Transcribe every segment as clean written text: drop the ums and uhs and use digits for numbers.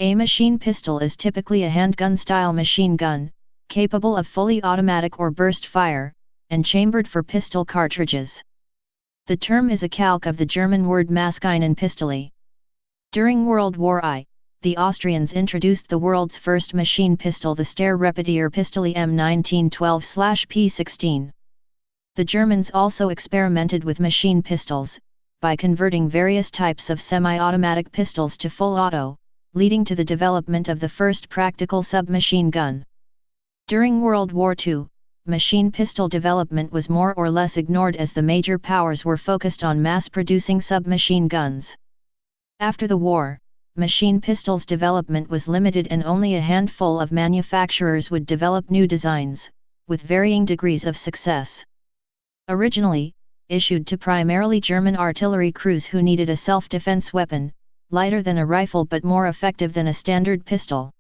A machine pistol is typically a handgun-style machine gun, capable of fully automatic or burst fire, and chambered for pistol cartridges. The term is a calque of the German word Maschinenpistole. During World War I, the Austrians introduced the world's first machine pistol, the Steyr Repetierpistole M1912/P16. The Germans also experimented with machine pistols, by converting various types of semi-automatic pistols to full auto, leading to the development of the first practical submachine gun. During World War II, machine pistol development was more or less ignored as the major powers were focused on mass-producing submachine guns. After the war, machine pistols development was limited and only a handful of manufacturers would develop new designs, with varying degrees of success. Originally, issued to primarily German artillery crews who needed a self-defense weapon, lighter than a rifle but more effective than a standard pistol.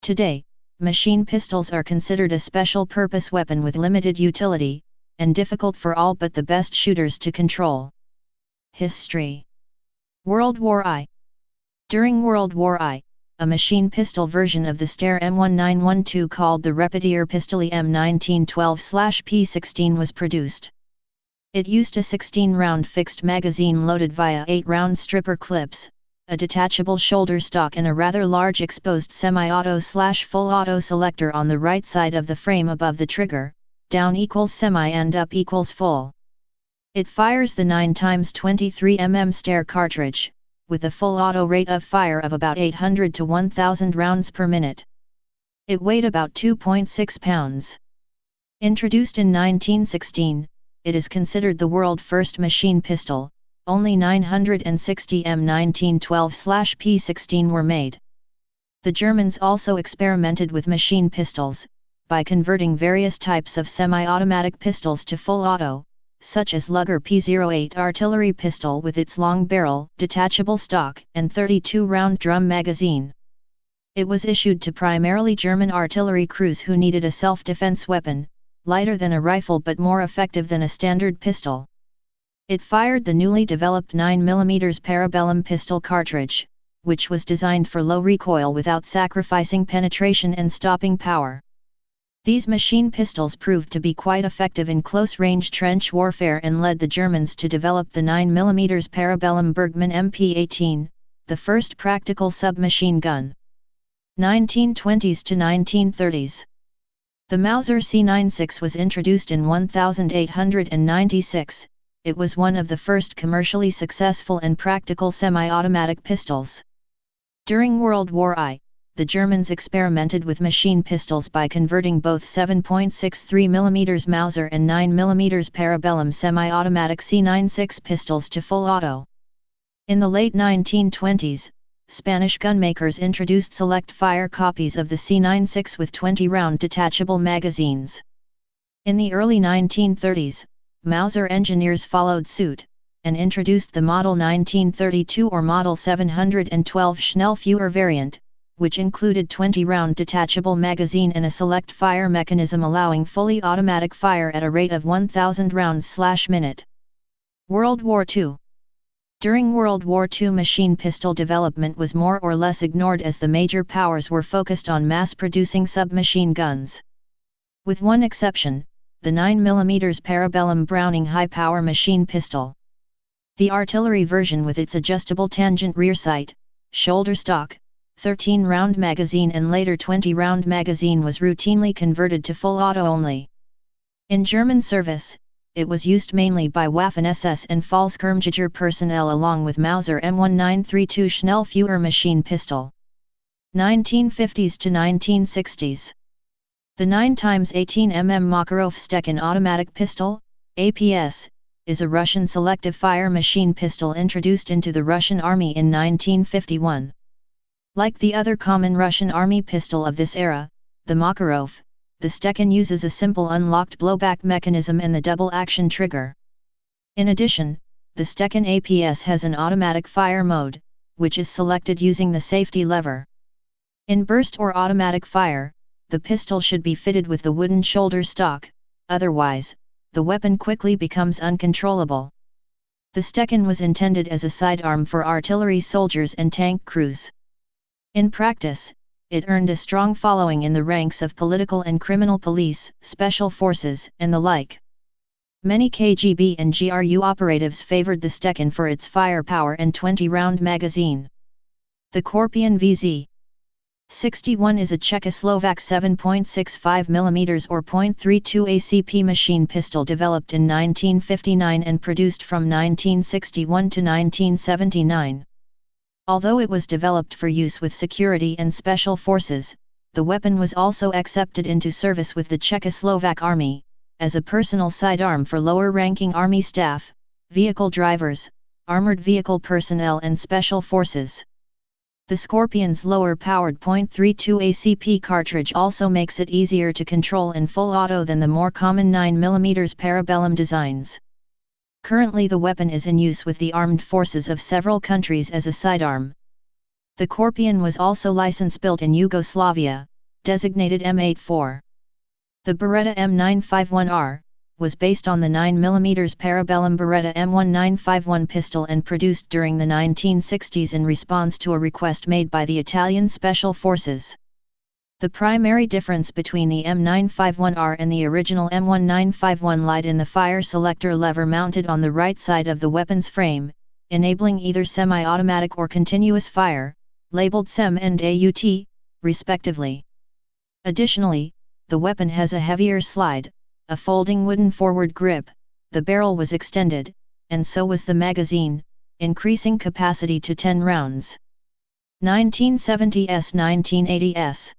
Today, machine pistols are considered a special-purpose weapon with limited utility, and difficult for all but the best shooters to control. History. World War I. During World War I, a machine pistol version of the Steyr M1912 called the Repetierpistole M1912/P16 was produced. It used a 16-round fixed magazine loaded via 8-round stripper clips, a detachable shoulder stock and a rather large exposed semi-auto/full auto selector on the right side of the frame above the trigger, down equals semi and up equals full. It fires the 9x23 mm Steyr cartridge, with a full auto rate of fire of about 800 to 1000 rounds per minute. It weighed about 2.6 pounds. Introduced in 1916, it is considered the world's first machine pistol. Only 960 M1912/P16 were made. The Germans also experimented with machine pistols, by converting various types of semi-automatic pistols to full auto, such as Luger P08 artillery pistol with its long barrel, detachable stock, and 32-round drum magazine. It was issued to primarily German artillery crews who needed a self-defense weapon, lighter than a rifle but more effective than a standard pistol. It fired the newly developed 9mm Parabellum pistol cartridge, which was designed for low recoil without sacrificing penetration and stopping power. These machine pistols proved to be quite effective in close-range trench warfare and led the Germans to develop the 9mm Parabellum Bergmann MP18, the first practical submachine gun. 1920s to 1930s. The Mauser C96 was introduced in 1896. It was one of the first commercially successful and practical semi-automatic pistols. During World War I, the Germans experimented with machine pistols by converting both 7.63mm Mauser and 9mm Parabellum semi-automatic C96 pistols to full auto. In the late 1920s, Spanish gunmakers introduced select-fire copies of the C96 with 20-round detachable magazines. In the early 1930s, Mauser engineers followed suit, and introduced the Model 1932 or Model 712 Schnellfeuer variant, which included 20-round detachable magazine and a select-fire mechanism allowing fully automatic fire at a rate of 1000 rounds/minute. World War II. During World War II, machine pistol development was more or less ignored as the major powers were focused on mass-producing submachine guns. With one exception, the 9mm Parabellum Browning high-power machine pistol. The artillery version with its adjustable tangent rear sight, shoulder stock, 13-round magazine and later 20-round magazine was routinely converted to full auto only. In German service, it was used mainly by Waffen-SS and Fallschirmjäger personnel along with Mauser M1932 Schnellfeuer machine pistol. 1950s to 1960s. The 9x18mm Makarov Stekin automatic pistol, APS, is a Russian selective-fire machine pistol introduced into the Russian Army in 1951. Like the other common Russian Army pistol of this era, the Makarov, the Stekin uses a simple unlocked blowback mechanism and the double-action trigger. In addition, the Stekin APS has an automatic fire mode, which is selected using the safety lever. In burst or automatic fire, the pistol should be fitted with the wooden shoulder stock, otherwise, the weapon quickly becomes uncontrollable. The Stekin was intended as a sidearm for artillery soldiers and tank crews. In practice, it earned a strong following in the ranks of political and criminal police, special forces, and the like. Many KGB and GRU operatives favored the Stekan for its firepower and 20-round magazine. The Korpion VZ-61 is a Czechoslovak 7.65 mm or .32 ACP machine pistol developed in 1959 and produced from 1961 to 1979. Although it was developed for use with security and special forces, the weapon was also accepted into service with the Czechoslovak Army, as a personal sidearm for lower-ranking Army staff, vehicle drivers, armored vehicle personnel and special forces. The Scorpion's lower-powered .32 ACP cartridge also makes it easier to control in full auto than the more common 9mm Parabellum designs. Currently the weapon is in use with the armed forces of several countries as a sidearm. The Korpion was also license-built in Yugoslavia, designated M84. The Beretta M951R was based on the 9mm Parabellum Beretta M1951 pistol and produced during the 1960s in response to a request made by the Italian Special Forces. The primary difference between the M951R and the original M1951 lied in the fire selector lever mounted on the right side of the weapon's frame, enabling either semi-automatic or continuous fire, labeled SEM and AUT, respectively. Additionally, the weapon has a heavier slide, a folding wooden forward grip, the barrel was extended, and so was the magazine, increasing capacity to 10 rounds. 1970s-1980s.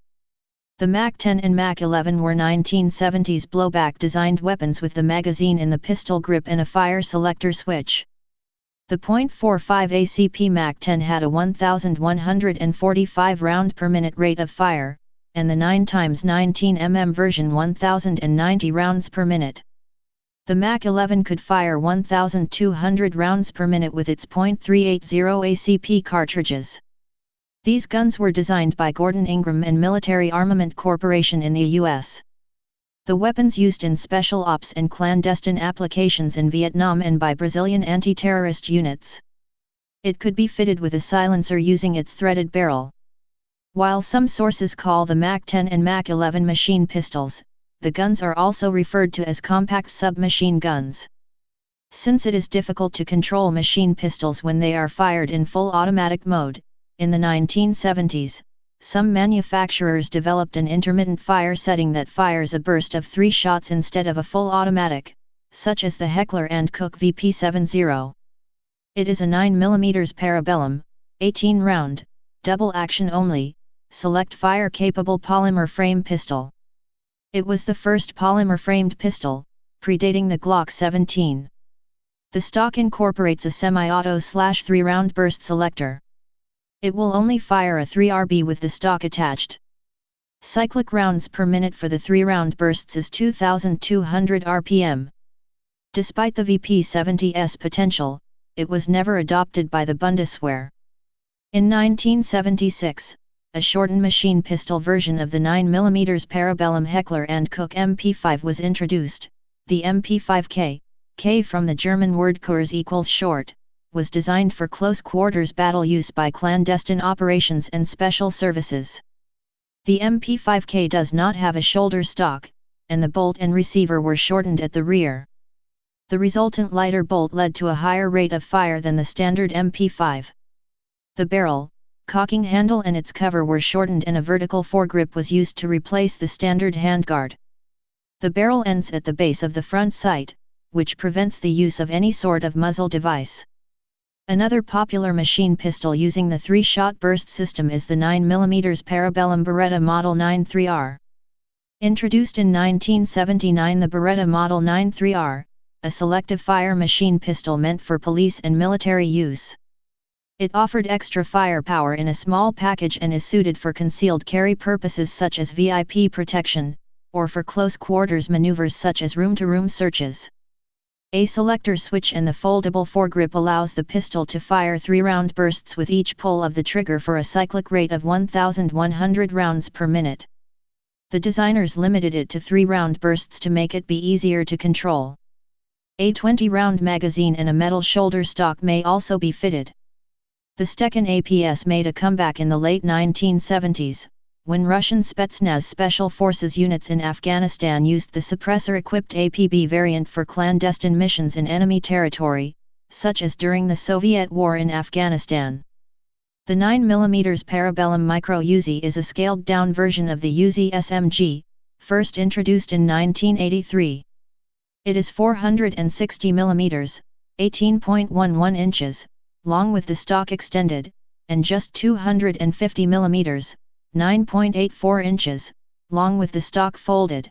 The Mach-10 and Mach-11 were 1970s blowback-designed weapons with the magazine in the pistol grip and a fire selector switch. The .45 ACP Mach-10 had a 1,145 round per minute rate of fire, and the 9x19mm version 1090 rounds per minute. The Mach-11 could fire 1,200 rounds per minute with its .380 ACP cartridges. These guns were designed by Gordon Ingram and Military Armament Corporation in the U.S. The weapons used in special ops and clandestine applications in Vietnam and by Brazilian anti-terrorist units. It could be fitted with a silencer using its threaded barrel. While some sources call the Mach-10 and Mach-11 machine pistols, the guns are also referred to as compact submachine guns. Since it is difficult to control machine pistols when they are fired in full automatic mode, in the 1970s, some manufacturers developed an intermittent fire setting that fires a burst of 3 shots instead of a full automatic, such as the Heckler and Koch Vp70. It is a 9mm Parabellum, 18-round, double action only, select fire-capable polymer frame pistol. It was the first polymer-framed pistol, predating the Glock 17. The stock incorporates a semi-auto 3-round burst selector. It will only fire a 3RB with the stock attached. Cyclic rounds per minute for the 3-round bursts is 2,200 RPM. Despite the Vp70's potential, it was never adopted by the Bundeswehr. In 1976, a shortened machine pistol version of the 9mm Parabellum Heckler and Koch Mp5 was introduced. The Mp5K, K from the German word Kurz equals short, was designed for close quarters battle use by clandestine operations and special services. The Mp5K does not have a shoulder stock, and the bolt and receiver were shortened at the rear. The resultant lighter bolt led to a higher rate of fire than the standard Mp5. The barrel, cocking handle and its cover were shortened and a vertical foregrip was used to replace the standard handguard. The barrel ends at the base of the front sight, which prevents the use of any sort of muzzle device. Another popular machine pistol using the 3-shot burst system is the 9mm Parabellum Beretta Model 93R. Introduced in 1979, the Beretta Model 93R, a selective fire machine pistol meant for police and military use. It offered extra firepower in a small package and is suited for concealed carry purposes such as VIP protection, or for close quarters maneuvers such as room-to-room searches. A selector switch and the foldable foregrip allows the pistol to fire 3-round bursts with each pull of the trigger for a cyclic rate of 1,100 rounds per minute. The designers limited it to 3-round bursts to make it be easier to control. A 20-round magazine and a metal shoulder stock may also be fitted. The Stekan APS made a comeback in the late 1970s, when Russian Spetsnaz Special Forces units in Afghanistan used the suppressor-equipped APB variant for clandestine missions in enemy territory, such as during the Soviet war in Afghanistan. The 9mm Parabellum Micro Uzi is a scaled-down version of the Uzi SMG, first introduced in 1983. It is 460 mm, 18.11 inches, long with the stock extended, and just 250 mm, 9.84 inches, long with the stock folded.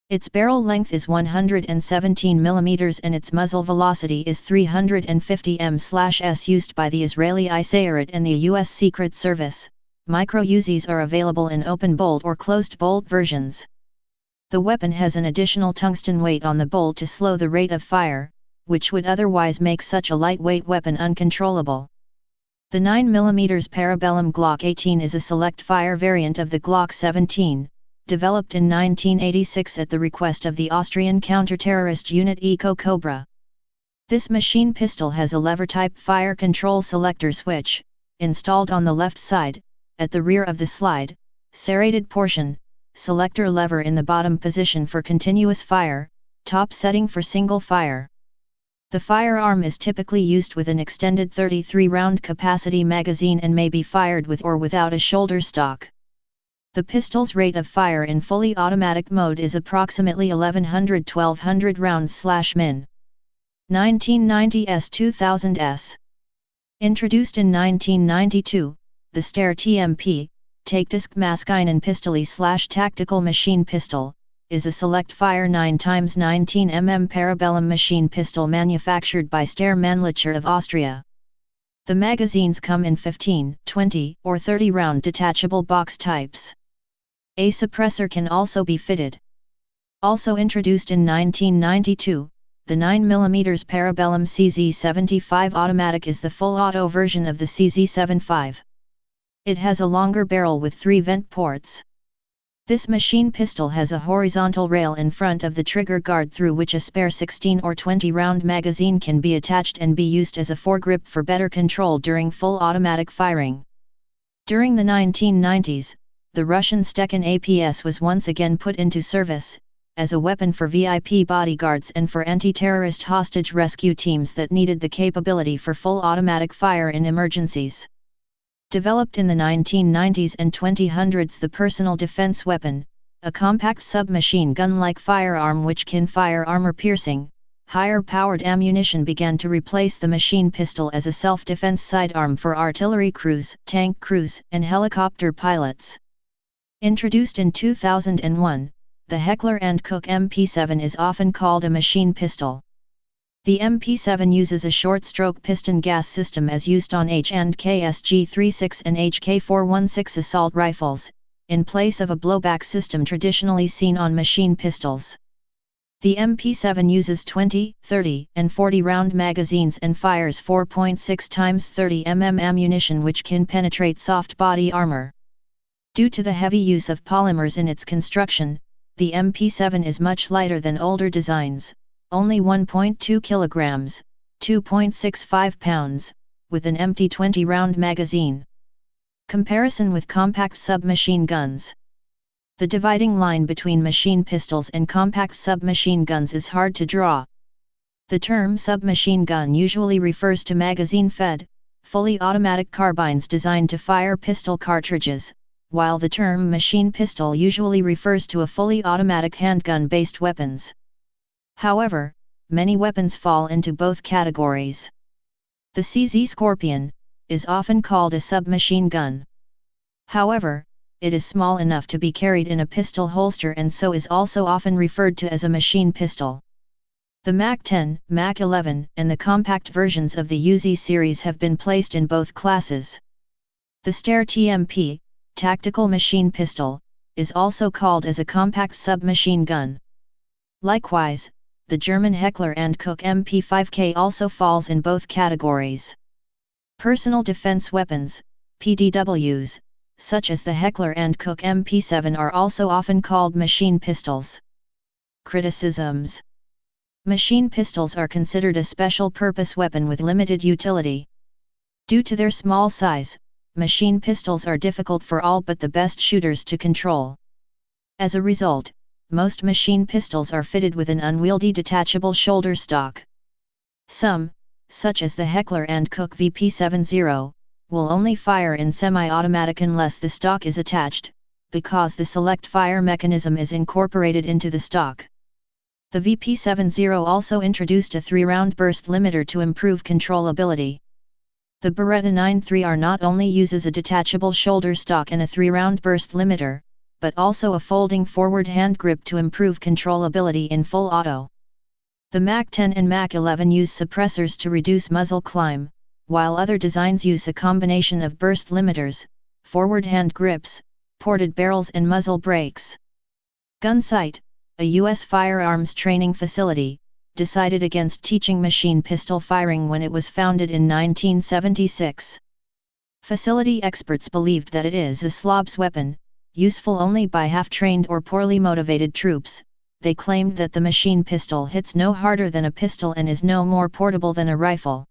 Its barrel length is 117 mm and its muzzle velocity is 350 mph used by the Israeli ISARAT and the U.S. Secret Service. Micro Uzis are available in open bolt or closed bolt versions. The weapon has an additional tungsten weight on the bolt to slow the rate of fire, which would otherwise make such a lightweight weapon uncontrollable. The 9mm Parabellum Glock 18 is a select fire variant of the Glock 17, developed in 1986 at the request of the Austrian counter-terrorist unit Eco Cobra. This machine pistol has a lever-type fire control selector switch, installed on the left side, at the rear of the slide, serrated portion, selector lever in the bottom position for continuous fire, top setting for single fire. The firearm is typically used with an extended 33-round capacity magazine and may be fired with or without a shoulder stock. The pistol's rate of fire in fully automatic mode is approximately 1100-1200 rounds/min. 1990s-2000s. Introduced in 1992, the Steyr TMP, Taktisk Maskinen Pistoli/Tactical Machine Pistol, is a select fire 9x19 mm Parabellum machine pistol manufactured by Steyr Mannlicher of Austria. The magazines come in 15, 20, or 30 round detachable box types. A suppressor can also be fitted. Also introduced in 1992, the 9mm Parabellum CZ75 automatic is the full auto version of the CZ75. It has a longer barrel with 3 vent ports. This machine pistol has a horizontal rail in front of the trigger guard through which a spare 16 or 20 round magazine can be attached and be used as a foregrip for better control during full automatic firing. During the 1990s, the Russian Stekan APS was once again put into service, as a weapon for VIP bodyguards and for anti-terrorist hostage rescue teams that needed the capability for full automatic fire in emergencies. Developed in the 1990s and 2000s, the personal defense weapon, a compact submachine gun-like firearm which can fire armor-piercing, higher-powered ammunition, began to replace the machine pistol as a self-defense sidearm for artillery crews, tank crews, and helicopter pilots. Introduced in 2001, the Heckler Koch Mp5 is often called a machine pistol. The MP7 uses a short-stroke piston gas system as used on H&KSG-36 and HK416 assault rifles, in place of a blowback system traditionally seen on machine pistols. The MP7 uses 20, 30, and 40 round magazines and fires 4.6 x 30 mm ammunition which can penetrate soft body armor. Due to the heavy use of polymers in its construction, the MP7 is much lighter than older designs, only 1.2 kilograms, 2.65 pounds, with an empty 20-round magazine. Comparison with compact submachine guns. The dividing line between machine pistols and compact submachine guns is hard to draw. The term submachine gun usually refers to magazine-fed, fully automatic carbines designed to fire pistol cartridges, while the term machine pistol usually refers to a fully automatic handgun-based weapons. However, many weapons fall into both categories. The CZ Scorpion is often called a submachine gun. However, it is small enough to be carried in a pistol holster and so is also often referred to as a machine pistol. The Mach 10, Mach 11, and the compact versions of the Uzi series have been placed in both classes. The Steyr TMP, Tactical Machine Pistol, is also called as a compact submachine gun. Likewise, the German Heckler Koch Mp5 also falls in both categories. Personal defense weapons, PDWs, such as the Heckler Koch Mp7 are also often called machine pistols. Criticisms. Machine pistols are considered a special-purpose weapon with limited utility. Due to their small size, machine pistols are difficult for all but the best shooters to control. As a result, most machine pistols are fitted with an unwieldy detachable shoulder stock. Some, such as the Heckler and Koch Vp70, will only fire in semi-automatic unless the stock is attached, because the select fire mechanism is incorporated into the stock. The Vp70 also introduced a 3-round burst limiter to improve controllability. The Beretta 9.3R not only uses a detachable shoulder stock and a 3-round burst limiter, but also a folding forward hand grip to improve controllability in full auto. The Mach 10 and Mach 11 use suppressors to reduce muzzle climb, while other designs use a combination of burst limiters, forward hand grips, ported barrels and muzzle brakes. Gunsight, a U.S. firearms training facility, decided against teaching machine pistol firing when it was founded in 1976. Facility experts believed that it is a slob's weapon, useful only by half-trained or poorly motivated troops. They claimed that the machine pistol hits no harder than a pistol and is no more portable than a rifle.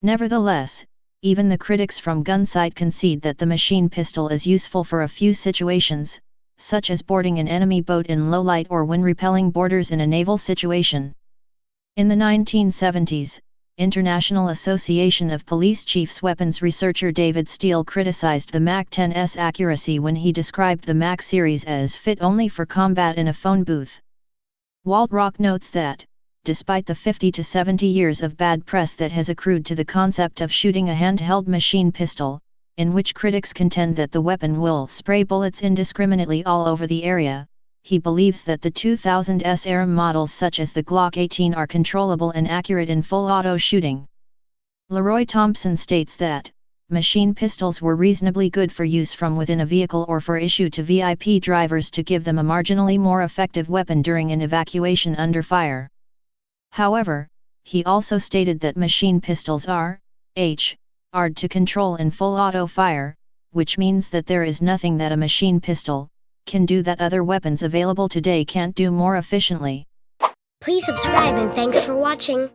Nevertheless, even the critics from Gunsight concede that the machine pistol is useful for a few situations, such as boarding an enemy boat in low light or when repelling boarders in a naval situation. In the 1970s, International Association of Police Chiefs weapons researcher David Steele criticized the Mach 10's accuracy when he described the Mach series as fit only for combat in a phone booth. Walt Rock notes that, despite the 50 to 70 years of bad press that has accrued to the concept of shooting a handheld machine pistol, in which critics contend that the weapon will spray bullets indiscriminately all over the area, he believes that the 2000s era models such as the Glock 18 are controllable and accurate in full auto shooting. Leroy Thompson states that, machine pistols were reasonably good for use from within a vehicle or for issue to VIP drivers to give them a marginally more effective weapon during an evacuation under fire. However, he also stated that machine pistols are hard to control in full auto fire, which means that there is nothing that a machine pistol can do that other weapons available today can't do more efficiently. Please subscribe and thanks for watching.